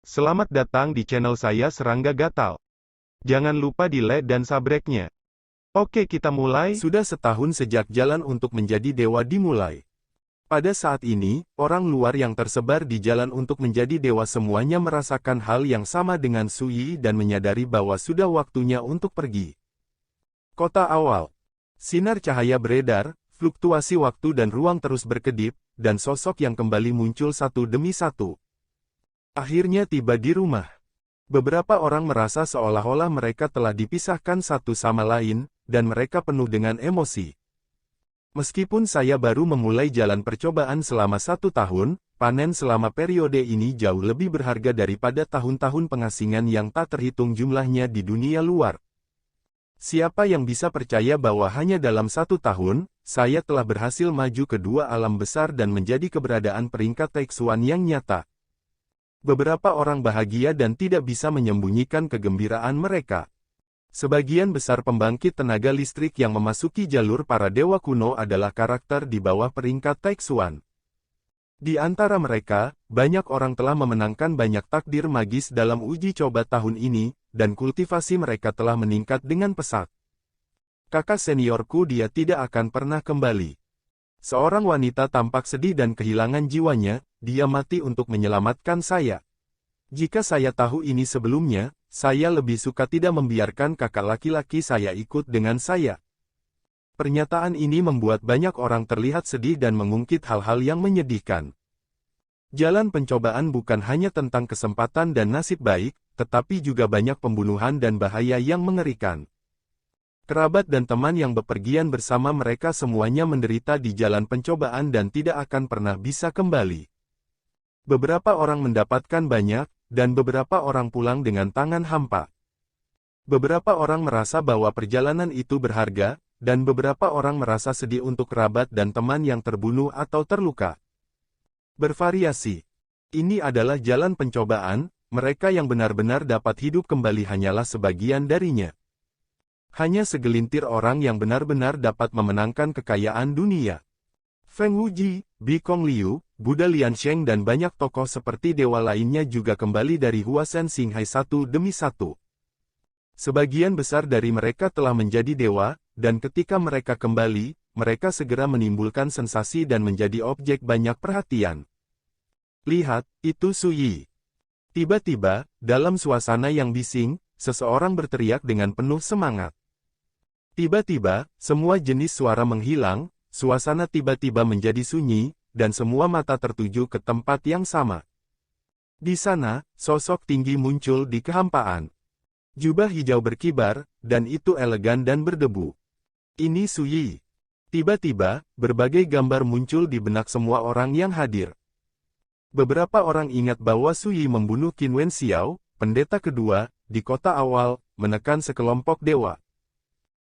Selamat datang di channel saya Serangga Gatal. Jangan lupa di like dan subscribe-nya. Oke, kita mulai. Sudah setahun sejak jalan untuk menjadi dewa dimulai. Pada saat ini, orang luar yang tersebar di jalan untuk menjadi dewa semuanya merasakan hal yang sama dengan Sui dan menyadari bahwa sudah waktunya untuk pergi. Kota awal. Sinar cahaya beredar, fluktuasi waktu dan ruang terus berkedip, dan sosok yang kembali muncul satu demi satu. Akhirnya tiba di rumah. Beberapa orang merasa seolah-olah mereka telah dipisahkan satu sama lain, dan mereka penuh dengan emosi. Meskipun saya baru memulai jalan percobaan selama 1 tahun, panen selama periode ini jauh lebih berharga daripada tahun-tahun pengasingan yang tak terhitung jumlahnya di dunia luar. Siapa yang bisa percaya bahwa hanya dalam 1 tahun, saya telah berhasil maju ke 2 alam besar dan menjadi keberadaan peringkat Taeksuan yang nyata. Beberapa orang bahagia dan tidak bisa menyembunyikan kegembiraan mereka. Sebagian besar pembangkit tenaga listrik yang memasuki jalur para dewa kuno adalah karakter di bawah peringkat Taeksuan. Di antara mereka, banyak orang telah memenangkan banyak takdir magis dalam uji coba tahun ini, dan kultivasi mereka telah meningkat dengan pesat. Kakak seniorku dia tidak akan pernah kembali. Seorang wanita tampak sedih dan kehilangan jiwanya, dia mati untuk menyelamatkan saya. Jika saya tahu ini sebelumnya, saya lebih suka tidak membiarkan kakak laki-laki saya ikut dengan saya. Pernyataan ini membuat banyak orang terlihat sedih dan mengungkit hal-hal yang menyedihkan. Jalan pencobaan bukan hanya tentang kesempatan dan nasib baik, tetapi juga banyak pembunuhan dan bahaya yang mengerikan. Kerabat dan teman yang bepergian bersama mereka semuanya menderita di jalan pencobaan dan tidak akan pernah bisa kembali. Beberapa orang mendapatkan banyak, dan beberapa orang pulang dengan tangan hampa. Beberapa orang merasa bahwa perjalanan itu berharga, dan beberapa orang merasa sedih untuk kerabat dan teman yang terbunuh atau terluka. Bervariasi. Ini adalah jalan pencobaan, mereka yang benar-benar dapat hidup kembali hanyalah sebagian darinya. Hanya segelintir orang yang benar-benar dapat memenangkan kekayaan dunia. Feng Wuji, Bi Kong Liu, Buddha Liansheng dan banyak tokoh seperti dewa lainnya juga kembali dari Huasen Xinghai satu demi satu. Sebagian besar dari mereka telah menjadi dewa, dan ketika mereka kembali, mereka segera menimbulkan sensasi dan menjadi objek banyak perhatian. Lihat, itu Sui. Tiba-tiba, dalam suasana yang bising, seseorang berteriak dengan penuh semangat. Tiba-tiba, semua jenis suara menghilang, suasana tiba-tiba menjadi sunyi, dan semua mata tertuju ke tempat yang sama. Di sana, sosok tinggi muncul di kehampaan. Jubah hijau berkibar, dan itu elegan dan berdebu. Ini Sui. Tiba-tiba, berbagai gambar muncul di benak semua orang yang hadir. Beberapa orang ingat bahwa Sui membunuh Qin Wenxiao, pendeta kedua, di kota awal, menekan sekelompok dewa.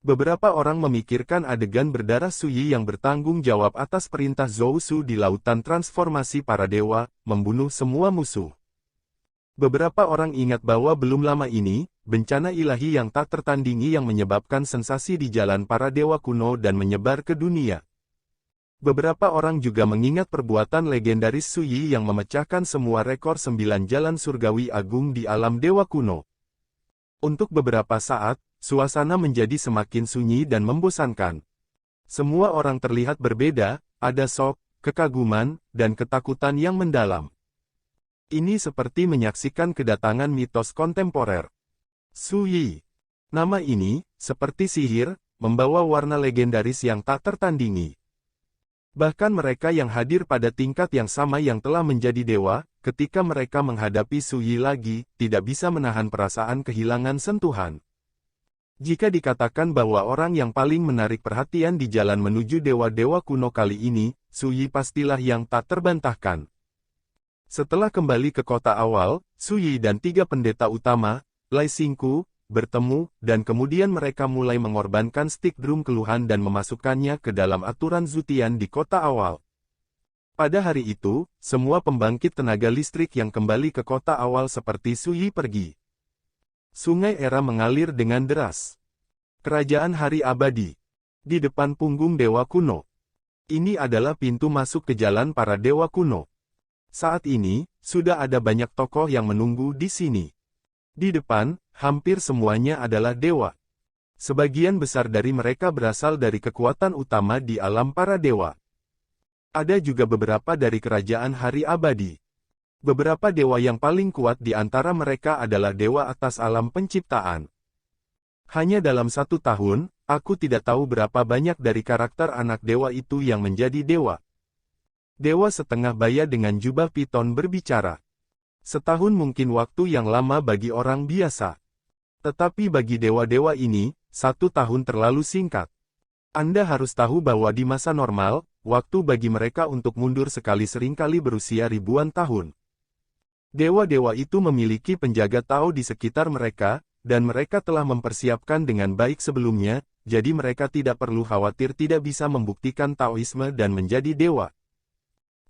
Beberapa orang memikirkan adegan berdarah Sui yang bertanggung jawab atas perintah Zhou Su di lautan transformasi para dewa, membunuh semua musuh. Beberapa orang ingat bahwa belum lama ini, bencana ilahi yang tak tertandingi yang menyebabkan sensasi di jalan para dewa kuno dan menyebar ke dunia. Beberapa orang juga mengingat perbuatan legendaris Sui yang memecahkan semua rekor 9 jalan surgawi agung di alam dewa kuno. Untuk beberapa saat, suasana menjadi semakin sunyi dan membosankan. Semua orang terlihat berbeda, ada shock, kekaguman, dan ketakutan yang mendalam. Ini seperti menyaksikan kedatangan mitos kontemporer. Sui. Nama ini, seperti sihir, membawa warna legendaris yang tak tertandingi. Bahkan mereka yang hadir pada tingkat yang sama yang telah menjadi dewa, ketika mereka menghadapi Sui lagi, tidak bisa menahan perasaan kehilangan sentuhan. Jika dikatakan bahwa orang yang paling menarik perhatian di jalan menuju dewa-dewa kuno kali ini, Sui pastilah yang tak terbantahkan. Setelah kembali ke kota awal, Sui dan 3 pendeta utama, Lai Xingku, bertemu, dan kemudian mereka mulai mengorbankan stik drum keluhan dan memasukkannya ke dalam aturan Zutian di kota awal. Pada hari itu, semua pembangkit tenaga listrik yang kembali ke kota awal seperti Sui pergi. Sungai Era mengalir dengan deras. Kerajaan Hari Abadi. Di depan punggung Dewa Kuno. Ini adalah pintu masuk ke jalan para Dewa Kuno. Saat ini, sudah ada banyak tokoh yang menunggu di sini. Di depan, hampir semuanya adalah dewa. Sebagian besar dari mereka berasal dari kekuatan utama di alam para dewa. Ada juga beberapa dari kerajaan hari abadi. Beberapa dewa yang paling kuat di antara mereka adalah dewa atas alam penciptaan. Hanya dalam 1 tahun, aku tidak tahu berapa banyak dari karakter anak dewa itu yang menjadi dewa. Dewa setengah baya dengan jubah piton berbicara. Setahun mungkin waktu yang lama bagi orang biasa. Tetapi bagi dewa-dewa ini, 1 tahun terlalu singkat. Anda harus tahu bahwa di masa normal, waktu bagi mereka untuk mundur sekali seringkali berusia ribuan tahun. Dewa-dewa itu memiliki penjaga Tao di sekitar mereka, dan mereka telah mempersiapkan dengan baik sebelumnya, jadi mereka tidak perlu khawatir tidak bisa membuktikan Taoisme dan menjadi dewa.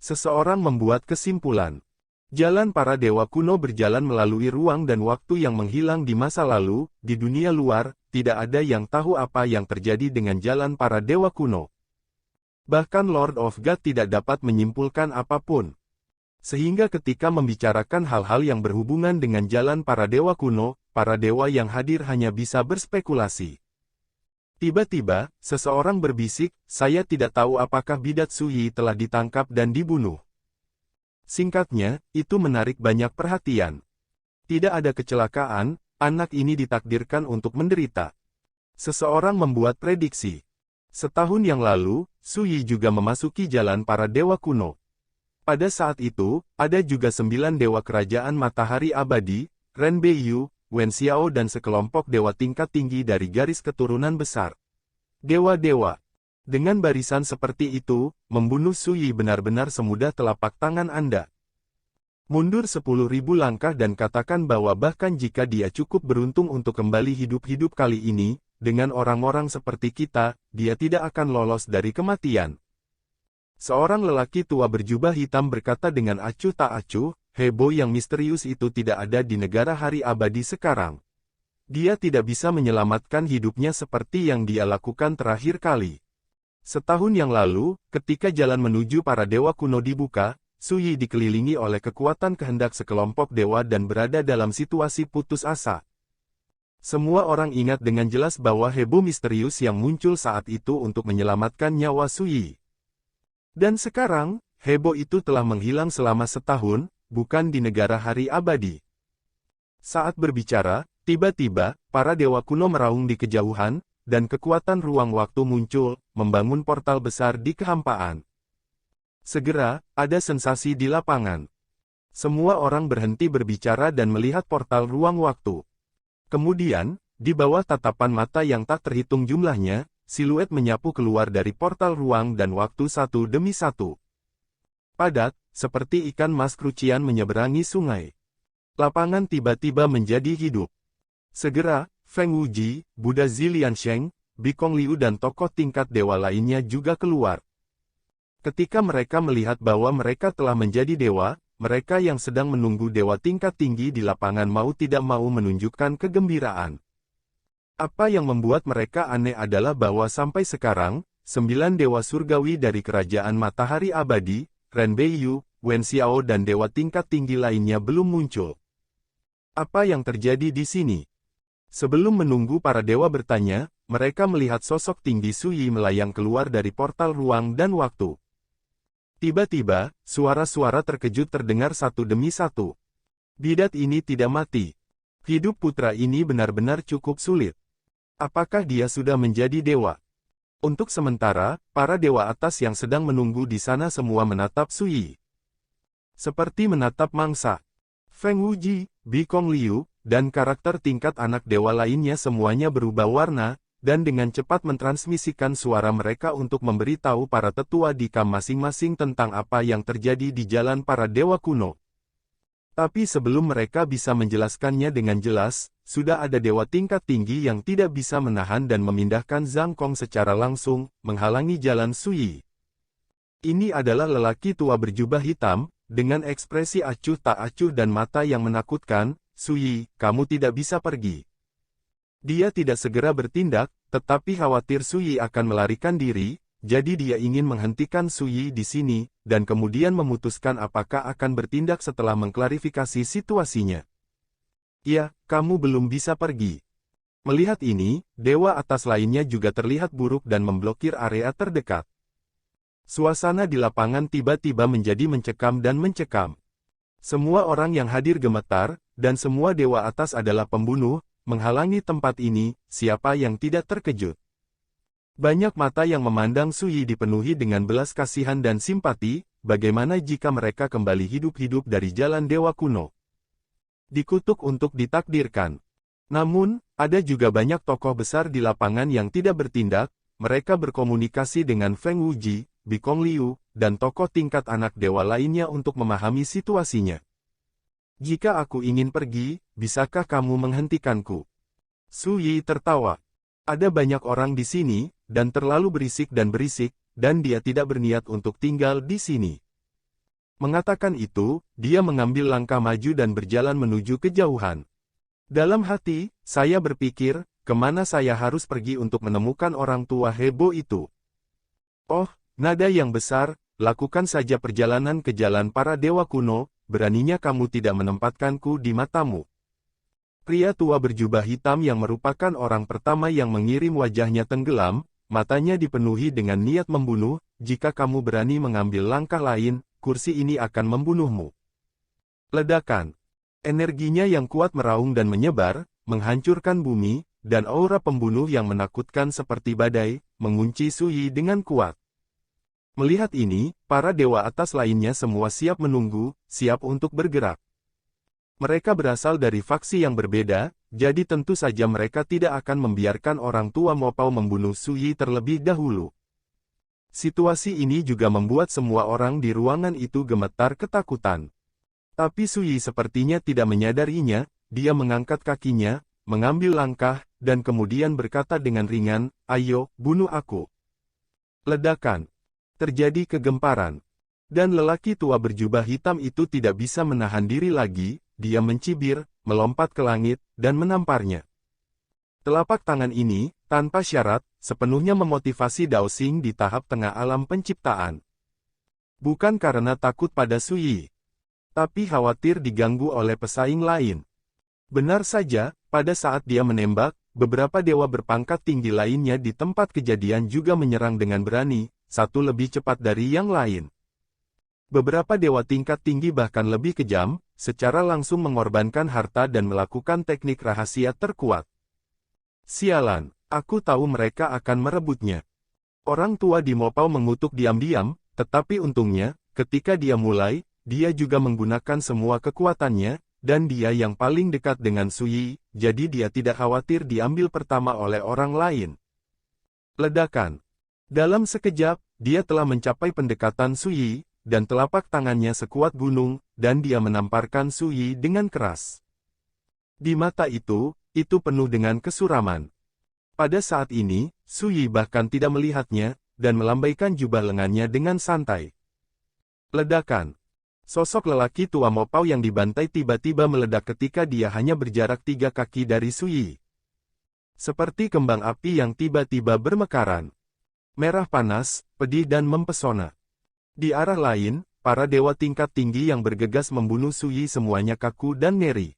Seseorang membuat kesimpulan. Jalan para dewa kuno berjalan melalui ruang dan waktu yang menghilang di masa lalu, di dunia luar, tidak ada yang tahu apa yang terjadi dengan jalan para dewa kuno. Bahkan Lord of God tidak dapat menyimpulkan apapun. Sehingga ketika membicarakan hal-hal yang berhubungan dengan jalan para dewa kuno, para dewa yang hadir hanya bisa berspekulasi. Tiba-tiba, seseorang berbisik, "Saya tidak tahu apakah Bidat Suyi telah ditangkap dan dibunuh." Singkatnya, itu menarik banyak perhatian. Tidak ada kecelakaan, anak ini ditakdirkan untuk menderita. Seseorang membuat prediksi. Setahun yang lalu, Suyi juga memasuki jalan para dewa kuno. Pada saat itu, ada juga 9 dewa kerajaan matahari abadi, Ren Beiyu, Wen Xiao dan sekelompok dewa tingkat tinggi dari garis keturunan besar. Dewa-dewa. Dengan barisan seperti itu, membunuh Suyi benar-benar semudah telapak tangan Anda. Mundur 10.000 langkah dan katakan bahwa bahkan jika dia cukup beruntung untuk kembali hidup-hidup kali ini, dengan orang-orang seperti kita, dia tidak akan lolos dari kematian. Seorang lelaki tua berjubah hitam berkata dengan acuh tak acuh, "Hebo yang misterius itu tidak ada di negara hari abadi sekarang. Dia tidak bisa menyelamatkan hidupnya seperti yang dia lakukan terakhir kali." Setahun yang lalu, ketika jalan menuju para dewa kuno dibuka, Suyi dikelilingi oleh kekuatan kehendak sekelompok dewa dan berada dalam situasi putus asa. Semua orang ingat dengan jelas bahwa Hebo misterius yang muncul saat itu untuk menyelamatkan nyawa Suyi. Dan sekarang, Hebo itu telah menghilang selama setahun, bukan di negara hari abadi. Saat berbicara, tiba-tiba, para dewa kuno meraung di kejauhan, dan kekuatan ruang waktu muncul, membangun portal besar di kehampaan. Segera, ada sensasi di lapangan. Semua orang berhenti berbicara dan melihat portal ruang waktu. Kemudian, di bawah tatapan mata yang tak terhitung jumlahnya, siluet menyapu keluar dari portal ruang dan waktu satu demi satu. Padat, seperti ikan mas krucian menyeberangi sungai. Lapangan tiba-tiba menjadi hidup. Segera, Feng Wuji, Buddha Ziliansheng, Bikong Liu dan tokoh tingkat dewa lainnya juga keluar. Ketika mereka melihat bahwa mereka telah menjadi dewa, mereka yang sedang menunggu dewa tingkat tinggi di lapangan mau tidak mau menunjukkan kegembiraan. Apa yang membuat mereka aneh adalah bahwa sampai sekarang, 9 dewa surgawi dari kerajaan matahari abadi, Ren Beiyu, Wen Xiao dan dewa tingkat tinggi lainnya belum muncul. Apa yang terjadi di sini? Sebelum menunggu para dewa bertanya, mereka melihat sosok tinggi Suyi melayang keluar dari portal ruang dan waktu. Tiba-tiba, suara-suara terkejut terdengar satu demi satu. Bidat ini tidak mati. Hidup putra ini benar-benar cukup sulit. Apakah dia sudah menjadi dewa? Untuk sementara, para dewa atas yang sedang menunggu di sana semua menatap Suyi. Seperti menatap mangsa. Feng Wuji, Bikong Liu, dan karakter tingkat anak dewa lainnya semuanya berubah warna, dan dengan cepat mentransmisikan suara mereka untuk memberitahu para tetua di kam masing-masing tentang apa yang terjadi di jalan para dewa kuno. Tapi sebelum mereka bisa menjelaskannya dengan jelas, sudah ada dewa tingkat tinggi yang tidak bisa menahan dan memindahkan Zhang Kong secara langsung, menghalangi jalan Suyi. Ini adalah lelaki tua berjubah hitam, dengan ekspresi acuh tak acuh dan mata yang menakutkan. "Suyi, kamu tidak bisa pergi." Dia tidak segera bertindak, tetapi khawatir Suyi akan melarikan diri, jadi dia ingin menghentikan Su Yi di sini, dan kemudian memutuskan apakah akan bertindak setelah mengklarifikasi situasinya. Ya, kamu belum bisa pergi. Melihat ini, dewa atas lainnya juga terlihat buruk dan memblokir area terdekat. Suasana di lapangan tiba-tiba menjadi mencekam dan mencekam. Semua orang yang hadir gemetar, dan semua dewa atas adalah pembunuh, menghalangi tempat ini, siapa yang tidak terkejut. Banyak mata yang memandang Su Yi dipenuhi dengan belas kasihan dan simpati, bagaimana jika mereka kembali hidup-hidup dari jalan dewa kuno. Dikutuk untuk ditakdirkan. Namun, ada juga banyak tokoh besar di lapangan yang tidak bertindak, mereka berkomunikasi dengan Feng Wuji, Bikong Liu, dan tokoh tingkat anak dewa lainnya untuk memahami situasinya. Jika aku ingin pergi, bisakah kamu menghentikanku? Su Yi tertawa. Ada banyak orang di sini, dan terlalu berisik, dan dia tidak berniat untuk tinggal di sini. Mengatakan itu, dia mengambil langkah maju dan berjalan menuju kejauhan. Dalam hati, saya berpikir, kemana saya harus pergi untuk menemukan orang tua heboh itu? Oh, nada yang besar, lakukan saja perjalanan ke jalan para dewa kuno, beraninya kamu tidak menempatkanku di matamu. Pria tua berjubah hitam yang merupakan orang pertama yang mengirim wajahnya tenggelam, matanya dipenuhi dengan niat membunuh, jika kamu berani mengambil langkah lain, kursi ini akan membunuhmu. Ledakan. Energinya yang kuat meraung dan menyebar, menghancurkan bumi, dan aura pembunuh yang menakutkan seperti badai, mengunci Su Yi dengan kuat. Melihat ini, para dewa atas lainnya semua siap menunggu, siap untuk bergerak. Mereka berasal dari faksi yang berbeda, jadi tentu saja mereka tidak akan membiarkan orang tua Mopao membunuh Su Yi terlebih dahulu. Situasi ini juga membuat semua orang di ruangan itu gemetar ketakutan. Tapi Su Yi sepertinya tidak menyadarinya, dia mengangkat kakinya, mengambil langkah, dan kemudian berkata dengan ringan, "Ayo, bunuh aku." Ledakan. Terjadi kegemparan. Dan lelaki tua berjubah hitam itu tidak bisa menahan diri lagi, dia mencibir, melompat ke langit, dan menamparnya. Telapak tangan ini, tanpa syarat, sepenuhnya memotivasi Dao Xing di tahap tengah alam penciptaan. Bukan karena takut pada Su Yi, tapi khawatir diganggu oleh pesaing lain. Benar saja, pada saat dia menembak, beberapa dewa berpangkat tinggi lainnya di tempat kejadian juga menyerang dengan berani, satu lebih cepat dari yang lain. Beberapa dewa tingkat tinggi bahkan lebih kejam, secara langsung mengorbankan harta dan melakukan teknik rahasia terkuat. Sialan, aku tahu mereka akan merebutnya. Orang tua di Mopao mengutuk diam-diam, tetapi untungnya, ketika dia mulai, dia juga menggunakan semua kekuatannya, dan dia yang paling dekat dengan Su Yi, jadi dia tidak khawatir diambil pertama oleh orang lain. Ledakan. Dalam sekejap, dia telah mencapai pendekatan Su Yi, dan telapak tangannya sekuat gunung, dan dia menamparkan Su Yi dengan keras. Di mata itu penuh dengan kesuraman. Pada saat ini, Su Yi bahkan tidak melihatnya, dan melambaikan jubah lengannya dengan santai. Ledakan. Sosok lelaki tua Mopao yang dibantai tiba-tiba meledak ketika dia hanya berjarak 3 kaki dari Su Yi. Seperti kembang api yang tiba-tiba bermekaran. Merah panas, pedih dan mempesona. Di arah lain, para dewa tingkat tinggi yang bergegas membunuh Su Yi semuanya kaku dan ngeri.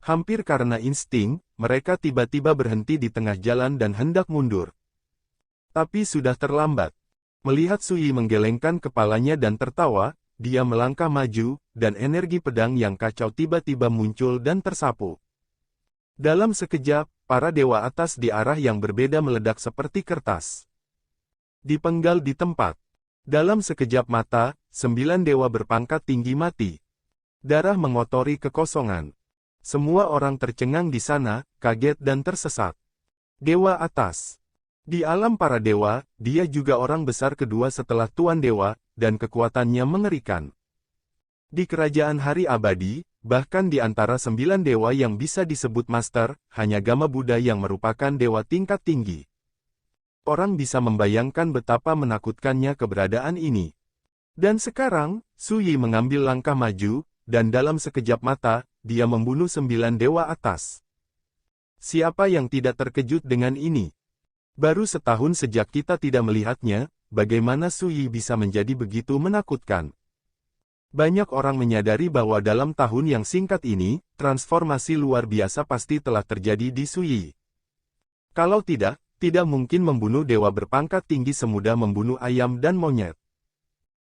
Hampir karena insting, mereka tiba-tiba berhenti di tengah jalan dan hendak mundur. Tapi sudah terlambat. Melihat Su Yi menggelengkan kepalanya dan tertawa, dia melangkah maju, dan energi pedang yang kacau tiba-tiba muncul dan tersapu. Dalam sekejap, para dewa atas di arah yang berbeda meledak seperti kertas. Dipenggal di tempat. Dalam sekejap mata, 9 dewa berpangkat tinggi mati. Darah mengotori kekosongan. Semua orang tercengang di sana, kaget dan tersesat. Dewa atas. Di alam para dewa, dia juga orang besar kedua setelah Tuan Dewa, dan kekuatannya mengerikan. Di kerajaan hari abadi, bahkan di antara 9 dewa yang bisa disebut master, hanya Gama Buddha yang merupakan dewa tingkat tinggi. Orang bisa membayangkan betapa menakutkannya keberadaan ini. Dan sekarang, Su Yi mengambil langkah maju, dan dalam sekejap mata, dia membunuh 9 dewa atas. Siapa yang tidak terkejut dengan ini? Baru setahun sejak kita tidak melihatnya, bagaimana Sui bisa menjadi begitu menakutkan? Banyak orang menyadari bahwa dalam tahun yang singkat ini, transformasi luar biasa pasti telah terjadi di Sui. Kalau tidak mungkin membunuh dewa berpangkat tinggi semudah membunuh ayam dan monyet.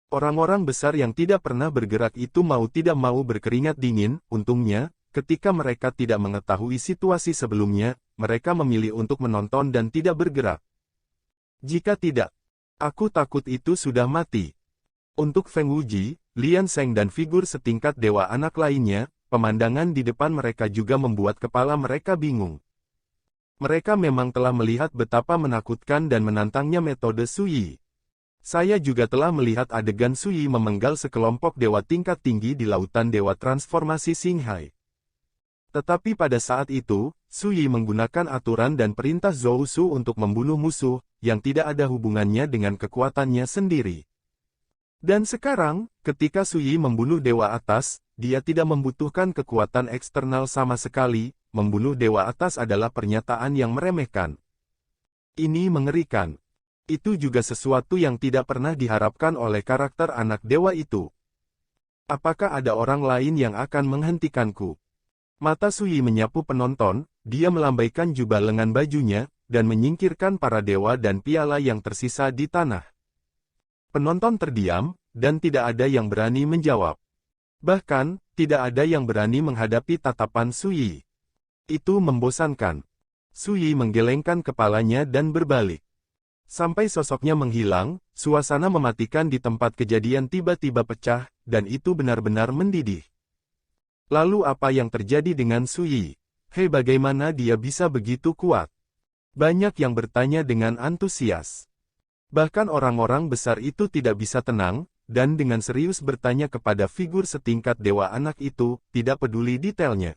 Orang-orang besar yang tidak pernah bergerak itu mau tidak mau berkeringat dingin. Untungnya, ketika mereka tidak mengetahui situasi sebelumnya, mereka memilih untuk menonton dan tidak bergerak. Jika tidak, aku takut itu sudah mati. Untuk Feng Wuji, Lian Sheng dan figur setingkat dewa anak lainnya, pemandangan di depan mereka juga membuat kepala mereka bingung. Mereka memang telah melihat betapa menakutkan dan menantangnya metode Sui. Saya juga telah melihat adegan Sui memenggal sekelompok dewa tingkat tinggi di lautan dewa transformasi Xinghai. Tetapi pada saat itu, Sui menggunakan aturan dan perintah Zhou Shu untuk membunuh musuh, yang tidak ada hubungannya dengan kekuatannya sendiri. Dan sekarang, ketika Sui membunuh dewa atas, dia tidak membutuhkan kekuatan eksternal sama sekali. Membunuh dewa atas adalah pernyataan yang meremehkan. Ini mengerikan. Itu juga sesuatu yang tidak pernah diharapkan oleh karakter anak dewa itu. Apakah ada orang lain yang akan menghentikanku? Mata Sui menyapu penonton, dia melambaikan jubah lengan bajunya, dan menyingkirkan para dewa dan piala yang tersisa di tanah. Penonton terdiam, dan tidak ada yang berani menjawab. Bahkan, tidak ada yang berani menghadapi tatapan Sui. Itu membosankan. Sui menggelengkan kepalanya dan berbalik. Sampai sosoknya menghilang, suasana mematikan di tempat kejadian tiba-tiba pecah, dan itu benar-benar mendidih. Lalu apa yang terjadi dengan Sui? Hei, bagaimana dia bisa begitu kuat? Banyak yang bertanya dengan antusias. Bahkan orang-orang besar itu tidak bisa tenang, dan dengan serius bertanya kepada figur setingkat dewa anak itu, tidak peduli detailnya.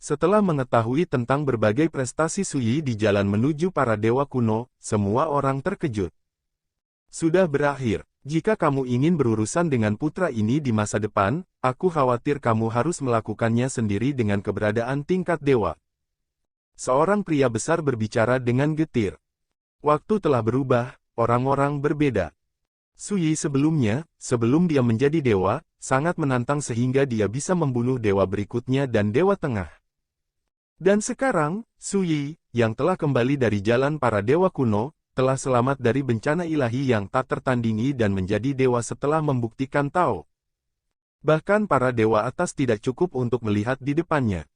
Setelah mengetahui tentang berbagai prestasi Sui di jalan menuju para dewa kuno, semua orang terkejut. Sudah berakhir. Jika kamu ingin berurusan dengan putra ini di masa depan, aku khawatir kamu harus melakukannya sendiri dengan keberadaan tingkat dewa. Seorang pria besar berbicara dengan getir. Waktu telah berubah, orang-orang berbeda. Sui sebelumnya, sebelum dia menjadi dewa, sangat menantang sehingga dia bisa membunuh dewa berikutnya dan dewa tengah. Dan sekarang, Sui, yang telah kembali dari jalan para dewa kuno, telah selamat dari bencana ilahi yang tak tertandingi dan menjadi dewa setelah membuktikan Tao. Bahkan para dewa atas tidak cukup untuk melihat di depannya.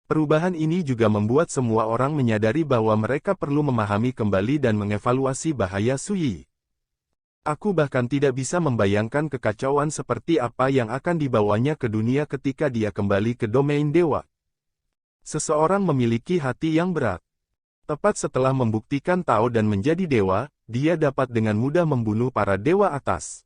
Perubahan ini juga membuat semua orang menyadari bahwa mereka perlu memahami kembali dan mengevaluasi bahaya Sui. Aku bahkan tidak bisa membayangkan kekacauan seperti apa yang akan dibawanya ke dunia ketika dia kembali ke domain dewa. Seseorang memiliki hati yang berat. Tepat setelah membuktikan Tao dan menjadi dewa, dia dapat dengan mudah membunuh para dewa atas.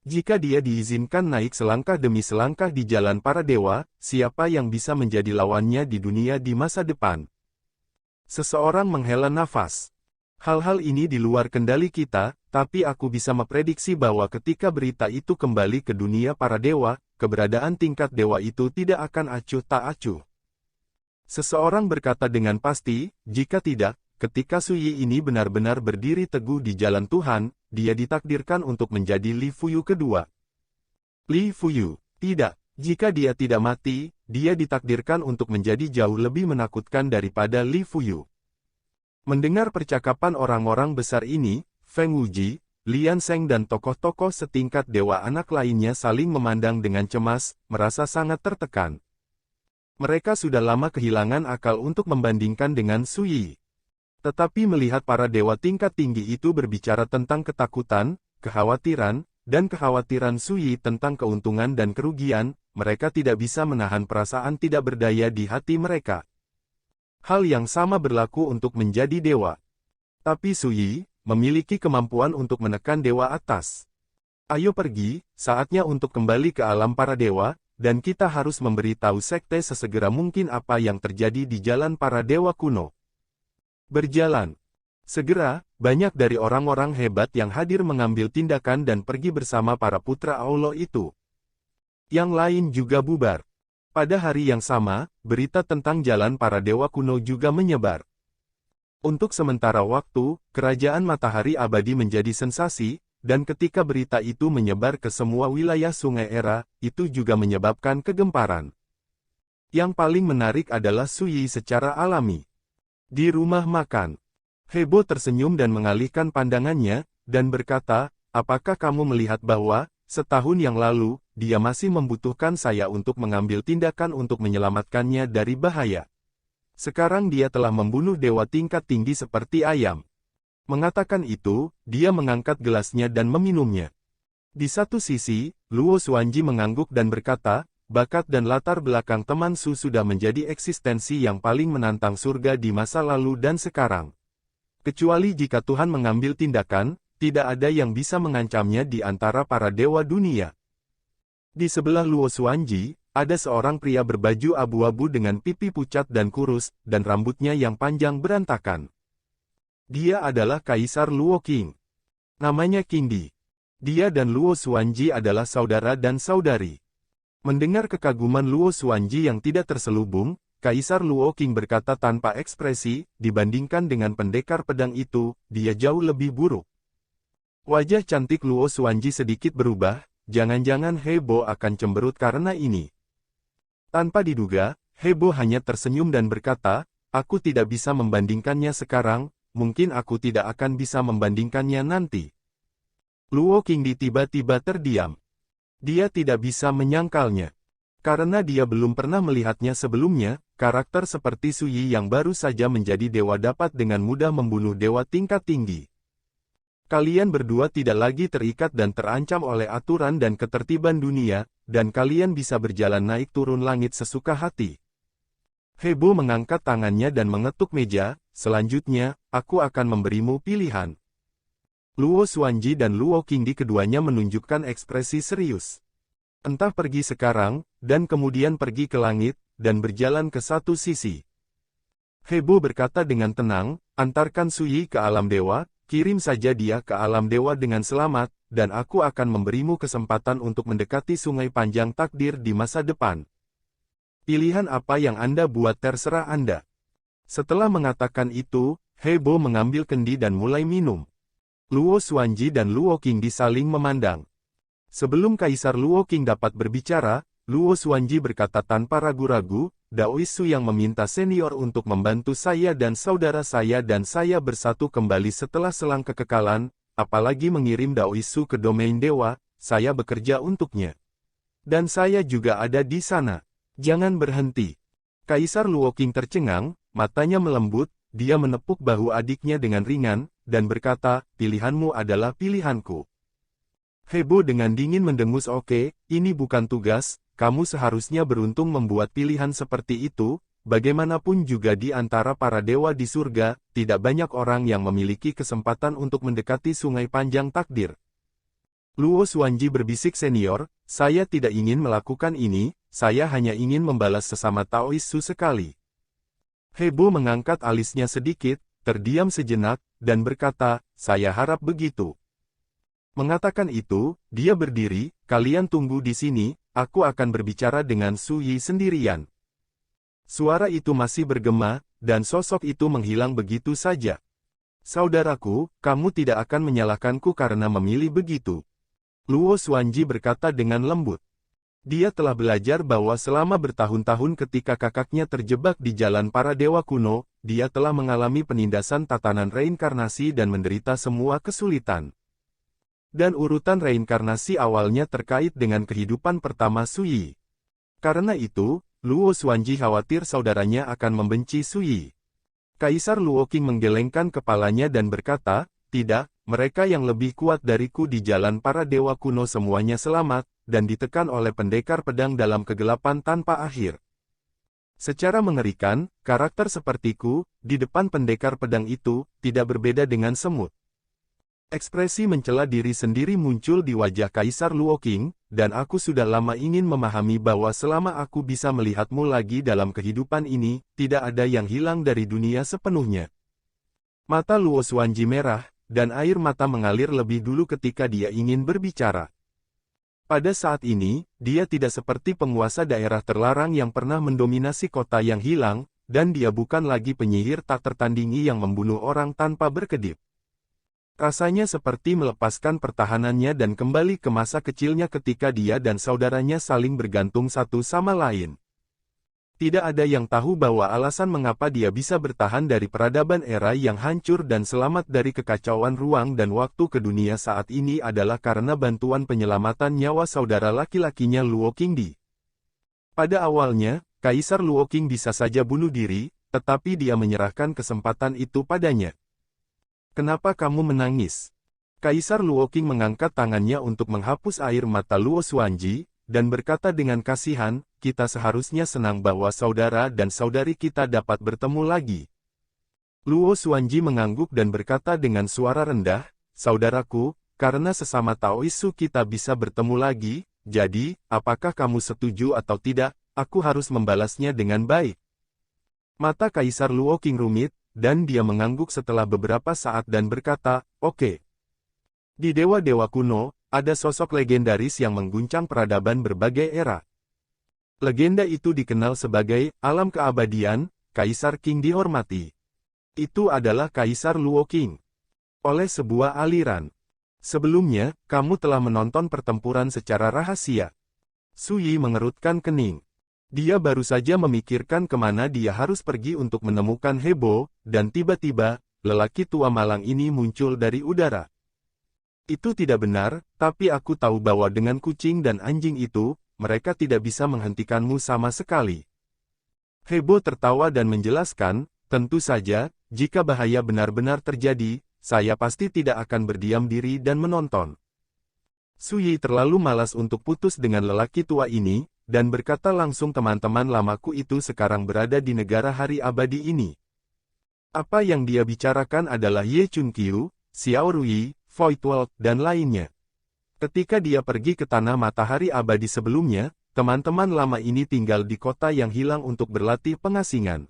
Jika dia diizinkan naik selangkah demi selangkah di jalan para dewa, siapa yang bisa menjadi lawannya di dunia di masa depan? Seseorang menghela nafas. Hal-hal ini di luar kendali kita, tapi aku bisa memprediksi bahwa ketika berita itu kembali ke dunia para dewa, keberadaan tingkat dewa itu tidak akan acuh tak acuh. Seseorang berkata dengan pasti, jika tidak, ketika Sui ini benar-benar berdiri teguh di jalan Tuhan, dia ditakdirkan untuk menjadi Li Fuyu kedua. Li Fuyu, tidak. Jika dia tidak mati, dia ditakdirkan untuk menjadi jauh lebih menakutkan daripada Li Fuyu. Mendengar percakapan orang-orang besar ini, Feng Wuji, Lian Sheng dan tokoh-tokoh setingkat dewa anak lainnya saling memandang dengan cemas, merasa sangat tertekan. Mereka sudah lama kehilangan akal untuk membandingkan dengan Sui. Tetapi melihat para dewa tingkat tinggi itu berbicara tentang ketakutan, kekhawatiran, dan kekhawatiran Sui tentang keuntungan dan kerugian, mereka tidak bisa menahan perasaan tidak berdaya di hati mereka. Hal yang sama berlaku untuk menjadi dewa. Tapi Sui memiliki kemampuan untuk menekan dewa atas. Ayo pergi, saatnya untuk kembali ke alam para dewa, dan kita harus memberitahu sekte sesegera mungkin apa yang terjadi di jalan para dewa kuno. Berjalan. Segera, banyak dari orang-orang hebat yang hadir mengambil tindakan dan pergi bersama para putra Allah itu. Yang lain juga bubar. Pada hari yang sama, berita tentang jalan para dewa kuno juga menyebar. Untuk sementara waktu, kerajaan matahari abadi menjadi sensasi, dan ketika berita itu menyebar ke semua wilayah Sungai Era, itu juga menyebabkan kegemparan. Yang paling menarik adalah Su Yi secara alami. Di rumah makan, Hebo tersenyum dan mengalihkan pandangannya, dan berkata, apakah kamu melihat bahwa, setahun yang lalu, dia masih membutuhkan saya untuk mengambil tindakan untuk menyelamatkannya dari bahaya. Sekarang dia telah membunuh dewa tingkat tinggi seperti ayam. Mengatakan itu, dia mengangkat gelasnya dan meminumnya. Di satu sisi, Luo Xuanji mengangguk dan berkata, bakat dan latar belakang teman Su sudah menjadi eksistensi yang paling menantang surga di masa lalu dan sekarang. Kecuali jika Tuhan mengambil tindakan, tidak ada yang bisa mengancamnya di antara para dewa dunia. Di sebelah Luo Xuanji, ada seorang pria berbaju abu-abu dengan pipi pucat dan kurus, dan rambutnya yang panjang berantakan. Dia adalah Kaisar Luo Qing. Namanya Qing Di. Dia dan Luo Xuanji adalah saudara dan saudari. Mendengar kekaguman Luo Xuanji yang tidak terselubung, Kaisar Luo Qing berkata tanpa ekspresi, dibandingkan dengan pendekar pedang itu, dia jauh lebih buruk. Wajah cantik Luo Xuanji sedikit berubah, jangan-jangan Hebo akan cemberut karena ini. Tanpa diduga, Hebo hanya tersenyum dan berkata, aku tidak bisa membandingkannya sekarang, mungkin aku tidak akan bisa membandingkannya nanti. Luo Qingdi tiba-tiba terdiam. Dia tidak bisa menyangkalnya. Karena dia belum pernah melihatnya sebelumnya, karakter seperti Su Yi yang baru saja menjadi dewa dapat dengan mudah membunuh dewa tingkat tinggi. Kalian berdua tidak lagi terikat dan terancam oleh aturan dan ketertiban dunia, dan kalian bisa berjalan naik turun langit sesuka hati. Hebo mengangkat tangannya dan mengetuk meja, selanjutnya, aku akan memberimu pilihan. Luo Xuanji dan Luo Qingdi keduanya menunjukkan ekspresi serius. Entah pergi sekarang, dan kemudian pergi ke langit, dan berjalan ke satu sisi. Hebo berkata dengan tenang, antarkan Su Yi ke alam dewa, kirim saja dia ke alam dewa dengan selamat, dan aku akan memberimu kesempatan untuk mendekati sungai panjang takdir di masa depan. Pilihan apa yang Anda buat terserah Anda. Setelah mengatakan itu, Hebo mengambil kendi dan mulai minum. Luo Xuanji dan Luo Qingdi saling memandang. Sebelum Kaisar Luo Qing dapat berbicara, Luo Xuanji berkata tanpa ragu-ragu, Daois Su yang meminta senior untuk membantu saya dan saya bersatu kembali setelah selang kekekalan, apalagi mengirim Daois Su ke domain dewa, saya bekerja untuknya. Dan saya juga ada di sana. Jangan berhenti. Kaisar Luo Qing tercengang, matanya melembut, dia menepuk bahu adiknya dengan ringan, dan berkata, pilihanmu adalah pilihanku. Hebo dengan dingin mendengus oke, ini bukan tugas. Kamu seharusnya beruntung membuat pilihan seperti itu, bagaimanapun juga di antara para dewa di surga, tidak banyak orang yang memiliki kesempatan untuk mendekati sungai panjang takdir. Luo Xuanji berbisik senior, saya tidak ingin melakukan ini, saya hanya ingin membalas sesama Taois Su sekali. Hebo mengangkat alisnya sedikit, terdiam sejenak, dan berkata, saya harap begitu. Mengatakan itu, dia berdiri, kalian tunggu di sini, aku akan berbicara dengan Su Yi sendirian. Suara itu masih bergema, dan sosok itu menghilang begitu saja. Saudaraku, kamu tidak akan menyalahkanku karena memilih begitu. Luo Xuanji berkata dengan lembut. Dia telah belajar bahwa selama bertahun-tahun ketika kakaknya terjebak di jalan para dewa kuno, dia telah mengalami penindasan tatanan reinkarnasi dan menderita semua kesulitan. Dan urutan reinkarnasi awalnya terkait dengan kehidupan pertama Su Yi. Karena itu, Luo Xuanji khawatir saudaranya akan membenci Su Yi. Kaisar Luo Qing menggelengkan kepalanya dan berkata, tidak, mereka yang lebih kuat dariku di jalan para dewa kuno semuanya selamat, dan ditekan oleh pendekar pedang dalam kegelapan tanpa akhir. Secara mengerikan, karakter sepertiku, di depan pendekar pedang itu, tidak berbeda dengan semut. Ekspresi mencela diri sendiri muncul di wajah Kaisar Luo Qing, dan aku sudah lama ingin memahami bahwa selama aku bisa melihatmu lagi dalam kehidupan ini, tidak ada yang hilang dari dunia sepenuhnya. Mata Luo Xuanji merah, dan air mata mengalir lebih dulu ketika dia ingin berbicara. Pada saat ini, dia tidak seperti penguasa daerah terlarang yang pernah mendominasi kota yang hilang, dan dia bukan lagi penyihir tak tertandingi yang membunuh orang tanpa berkedip. Rasanya seperti melepaskan pertahanannya dan kembali ke masa kecilnya ketika dia dan saudaranya saling bergantung satu sama lain. Tidak ada yang tahu bahwa alasan mengapa dia bisa bertahan dari peradaban era yang hancur dan selamat dari kekacauan ruang dan waktu ke dunia saat ini adalah karena bantuan penyelamatan nyawa saudara laki-lakinya Luo Qingdi. Pada awalnya, Kaisar Luo Qing bisa saja bunuh diri, tetapi dia menyerahkan kesempatan itu padanya. Kenapa kamu menangis? Kaisar Luo Qing mengangkat tangannya untuk menghapus air mata Luo Xuanji, dan berkata dengan kasihan, kita seharusnya senang bahwa saudara dan saudari kita dapat bertemu lagi. Luo Xuanji mengangguk dan berkata dengan suara rendah, saudaraku, karena sesama Taoisu kita bisa bertemu lagi, jadi, apakah kamu setuju atau tidak, aku harus membalasnya dengan baik. Mata Kaisar Luo Qing rumit, dan dia mengangguk setelah beberapa saat dan berkata, oke. Di dewa-dewa kuno, ada sosok legendaris yang mengguncang peradaban berbagai era. Legenda itu dikenal sebagai alam keabadian, Kaisar Qing dihormati. Itu adalah Kaisar Luo Qing. Oleh sebuah aliran. Sebelumnya, kamu telah menonton pertempuran secara rahasia. Su Yi mengerutkan kening. Dia baru saja memikirkan kemana dia harus pergi untuk menemukan Hebo, dan tiba-tiba, lelaki tua malang ini muncul dari udara. Itu tidak benar, tapi aku tahu bahwa dengan kucing dan anjing itu, mereka tidak bisa menghentikanmu sama sekali. Hebo tertawa dan menjelaskan, tentu saja, jika bahaya benar-benar terjadi, saya pasti tidak akan berdiam diri dan menonton. Su Yi terlalu malas untuk putus dengan lelaki tua ini, dan berkata langsung teman-teman lamaku itu sekarang berada di negara hari abadi ini. Apa yang dia bicarakan adalah Ye Chun Qiu, Xiao Rui, Voidwald, dan lainnya. Ketika dia pergi ke tanah matahari abadi sebelumnya, teman-teman lama ini tinggal di kota yang hilang untuk berlatih pengasingan.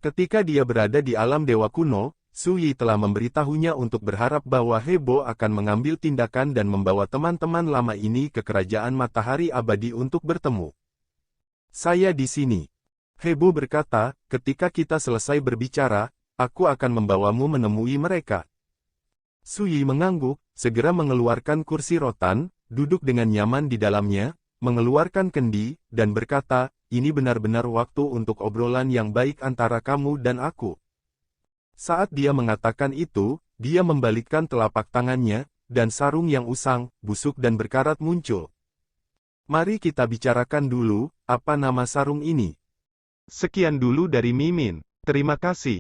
Ketika dia berada di alam dewa kuno, Su Yi telah memberitahunya untuk berharap bahwa Hebo akan mengambil tindakan dan membawa teman-teman lama ini ke kerajaan matahari abadi untuk bertemu. Saya di sini. Hebo berkata, ketika kita selesai berbicara, aku akan membawamu menemui mereka. Su Yi mengangguk, segera mengeluarkan kursi rotan, duduk dengan nyaman di dalamnya, mengeluarkan kendi, dan berkata, ini benar-benar waktu untuk obrolan yang baik antara kamu dan aku. Saat dia mengatakan itu, dia membalikkan telapak tangannya, dan sarung yang usang, busuk dan berkarat muncul. Mari kita bicarakan dulu, apa nama sarung ini? Sekian dulu dari Mimin. Terima kasih.